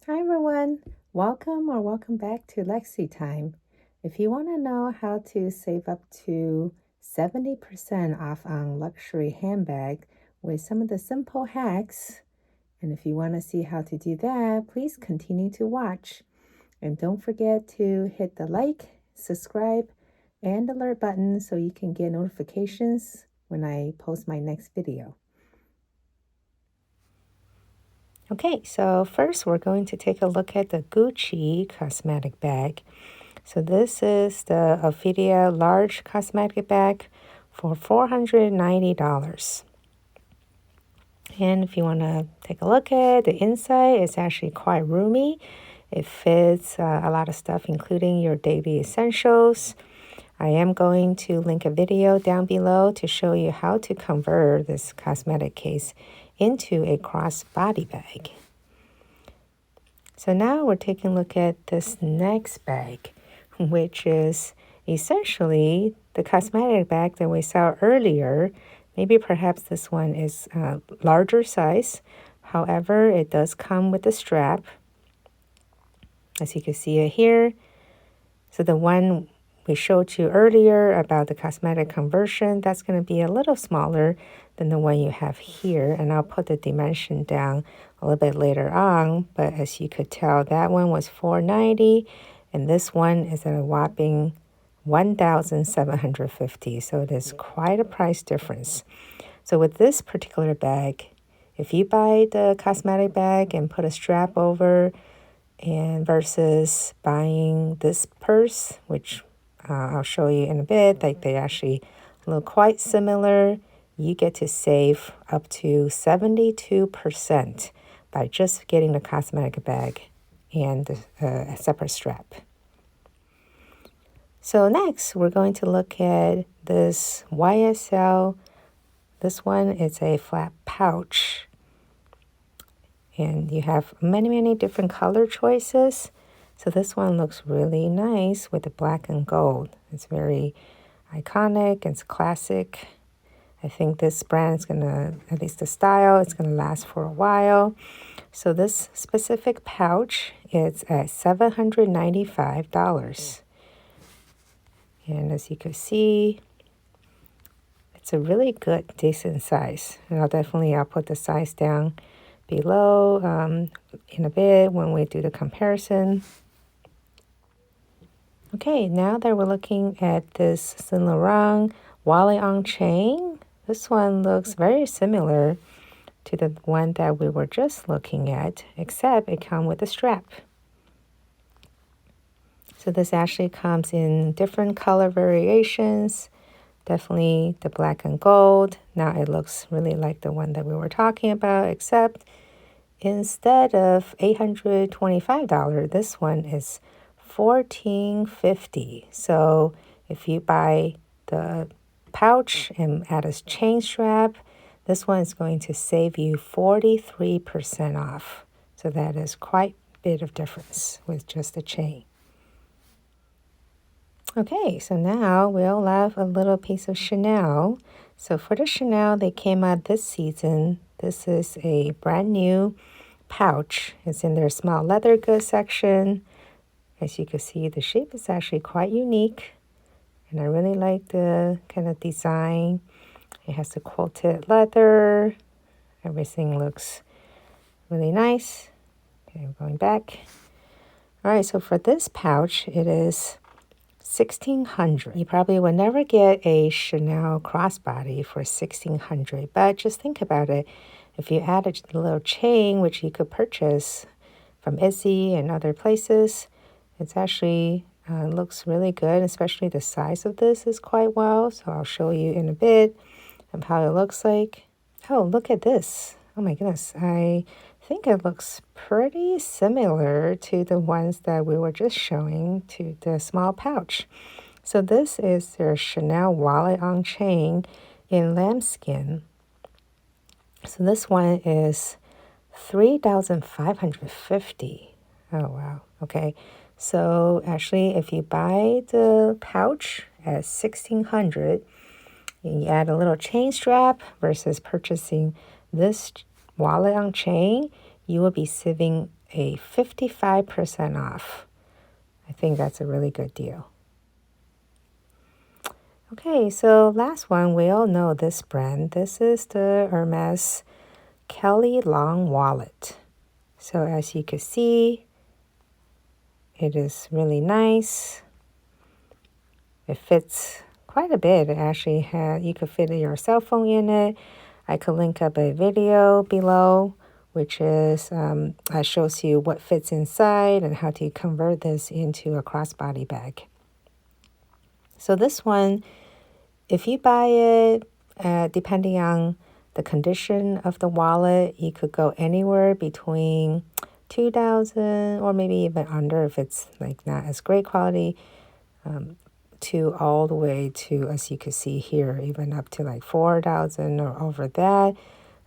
Hi everyone, welcome back to Lexi Time. If you want to know how to save up to 70% off on luxury handbag with some of the simple hacks, and if you want to see how to do that, please continue to watch. And don't forget to hit the like, subscribe, and alert button so you can get notifications when I post my next video. Okay, so first we're going to take a look at the Gucci cosmetic bag. So this is the Ophidia large cosmetic bag for $490. And if you want to take a look at the inside, it's actually quite roomy. It fits a lot of stuff, including your daily essentials. I am going to link a video down below to show you how to convert this cosmetic case into a crossbody bag. So now we're taking a look at this next bag, which is essentially the cosmetic bag that we saw earlier. Maybe perhaps this one is larger size. However, it does come with a strap, as you can see it here. So the one we showed you earlier about the cosmetic conversion, that's going to be a little smaller than the one you have here. And I'll put the dimension down a little bit later on. But as you could tell, that one was $490 and this one is at a whopping $1,750. So it is quite a price difference. So with this particular bag, if you buy the cosmetic bag and put a strap over, and versus buying this purse, which I'll show you in a bit, like they actually look quite similar, you get to save up to 72% by just getting the cosmetic bag and a separate strap. So next, we're going to look at this YSL. This one is a flat pouch. And you have many different color choices. So this one looks really nice with the black and gold. It's very iconic. It's classic. I think this brand is going to, at least the style, it's going to last for a while. So this specific pouch is at $795. And as you can see, it's a really good, decent size. And I'll put the size down below in a bit when we do the comparison. Okay, now that we're looking at this Saint Laurent wallet on chain, this one looks very similar to the one that we were just looking at, except it comes with a strap. So this actually comes in different color variations. Definitely the black and gold. Now it looks really like the one that we were talking about, except instead of $825, this one is $1,450. So if you buy the pouch and add a chain strap, this one is going to save you 43% off. So that is quite a bit of difference with just the chain. Okay, so now we'll have a little piece of Chanel. So for the Chanel, they came out this season. This is a brand new pouch. It's in their small leather goods section. As you can see, the shape is actually quite unique. And I really like the kind of design. It has the quilted leather. Everything looks really nice. Okay, I'm going back. All right, so for this pouch, it is $1,600. You probably will never get a Chanel crossbody for $1,600, but just think about it. If you add a little chain, which you could purchase from Etsy and other places, it's actually looks really good, especially the size of this is quite well. So I'll show you in a bit of how it looks like. Oh, look at this. Oh my goodness. I think it looks pretty similar to the ones that we were just showing to the small pouch. So this is their Chanel wallet on chain in lambskin. So this one is $3,550. Oh, wow. Okay. So actually, if you buy the pouch at $1,600, you add a little chain strap versus purchasing this wallet on chain, you will be saving a 55% off. I think that's a really good deal. Okay, so last one, we all know this brand. This is the Hermes Kelly Long Wallet. So as you can see, it is really nice. It fits quite a bit. It actually you could fit your cell phone in it. I could link up a video below, which is shows you what fits inside and how to convert this into a crossbody bag. So this one, if you buy it, depending on the condition of the wallet, you could go anywhere between $2,000 or maybe even under if it's like not as great quality, to all the way to, as you can see here, even up to like $4,000 or over that.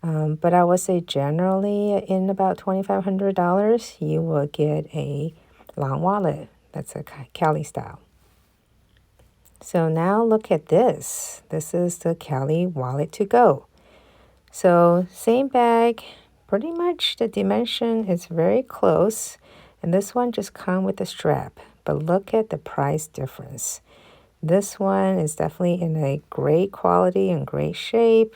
But I would say generally in about $2,500, you will get a long wallet. That's a Cali style. So now look at this. This is the Cali wallet to go. So same bag, pretty much the dimension is very close. And this one just comes with a strap. But look at the price difference. This one is definitely in a great quality and great shape.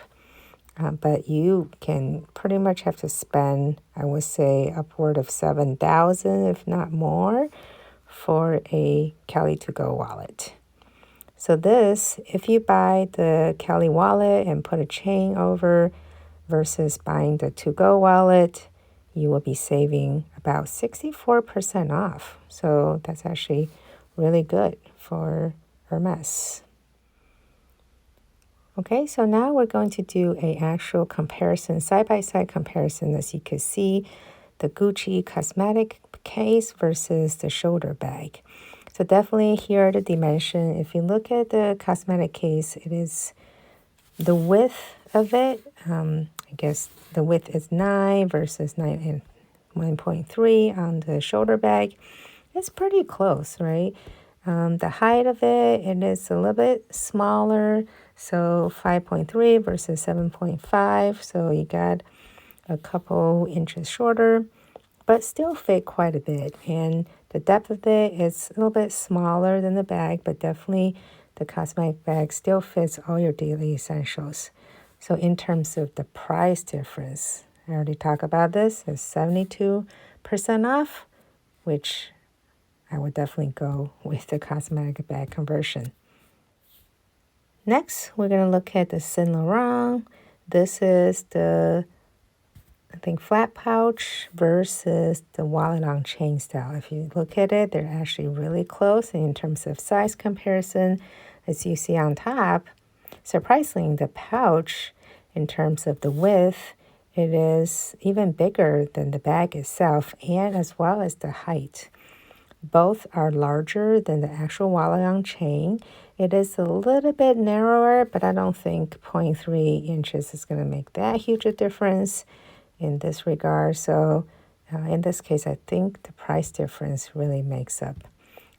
But you can pretty much have to spend, I would say, upward of $7,000, if not more, for a Cali to go wallet. So this, if you buy the Cali wallet and put a chain over versus buying the to-go wallet, you will be saving about 64% off. So that's actually really good for Hermes. Okay, so now we're going to do an actual comparison, side-by-side comparison, as you can see, the Gucci cosmetic case versus the shoulder bag. So definitely here are the dimension. If you look at the cosmetic case, it is the width of it. I guess the width is 9 versus 9.3 on the shoulder bag. It's pretty close, right? The height of it is a little bit smaller. So 5.3 versus 7.5. So you got a couple inches shorter, but still fit quite a bit. And the depth of it is a little bit smaller than the bag, but definitely the cosmetic bag still fits all your daily essentials. So in terms of the price difference, I already talked about this, it's 72% off, which I would definitely go with the cosmetic bag conversion. Next, we're going to look at the Saint Laurent. This is the, I think, flat pouch versus the wallet on chain style. If you look at it, they're actually really close in terms of size comparison. As you see on top, surprisingly, the pouch, in terms of the width, it is even bigger than the bag itself and as well as the height. Both are larger than the actual wallet on chain. It is a little bit narrower, but I don't think 0.3 inches is going to make that huge a difference in this regard. So in this case, I think the price difference really makes up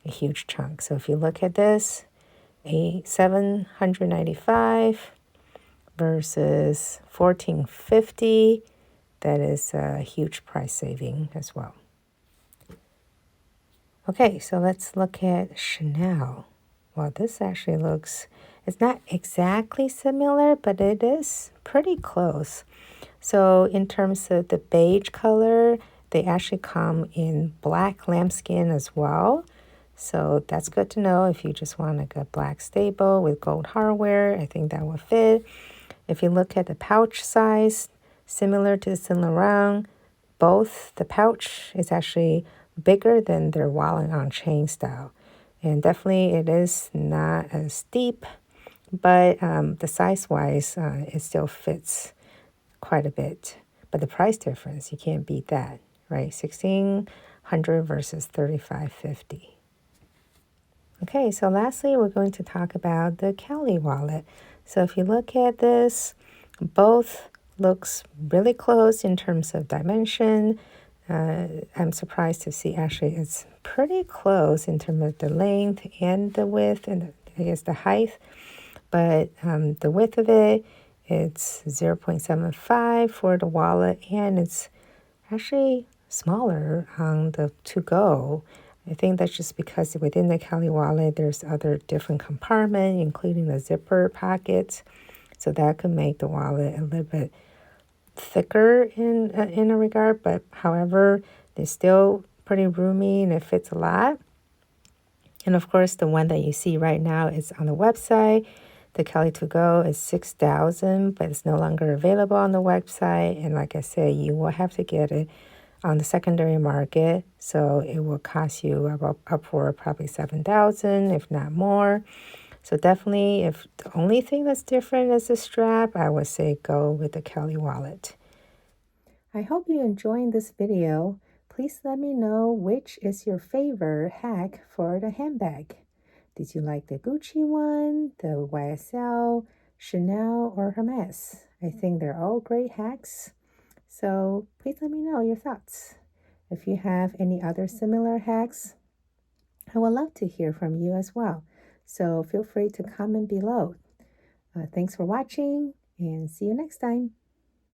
a huge chunk. So if you look at this, $795 versus $1,450, that is a huge price saving as well. Okay, so let's look at Chanel. Well, this actually looks, it's not exactly similar, but it is pretty close. So in terms of the beige color, they actually come in black lambskin as well. So that's good to know if you just want like a black staple with gold hardware. I think that would fit. If you look at the pouch size, similar to Saint Laurent, both the pouch is actually bigger than their wallet on chain style. And definitely it is not as deep, but the size-wise, it still fits quite a bit. But the price difference, you can't beat that, right? $1,600 versus $3,550. Okay, so lastly, we're going to talk about the Kelly wallet. So if you look at this, both looks really close in terms of dimension. I'm surprised to see actually it's pretty close in terms of the length and the width and I guess the height. But the width of it, it's 0.75 for the wallet and it's actually smaller on the to-go. I think that's just because within the Cali wallet, there's other different compartments, including the zipper pockets. So that could make the wallet a little bit thicker in a regard. But however, it's still pretty roomy and it fits a lot. And of course, the one that you see right now is on the website. The Cali To Go is $6,000, but it's no longer available on the website. And like I said, you will have to get it on the secondary market. So it will cost you about upward probably $7,000, if not more. So definitely, if the only thing that's different is the strap, I would say go with the Cali wallet. I hope you enjoyed this video. Please let me know which is your favorite hack for the handbag. Did you like the Gucci one, the YSL, Chanel, or Hermes? I think they're all great hacks. So please let me know your thoughts. If you have any other similar hacks, I would love to hear from you as well. So feel free to comment below. Thanks for watching and see you next time.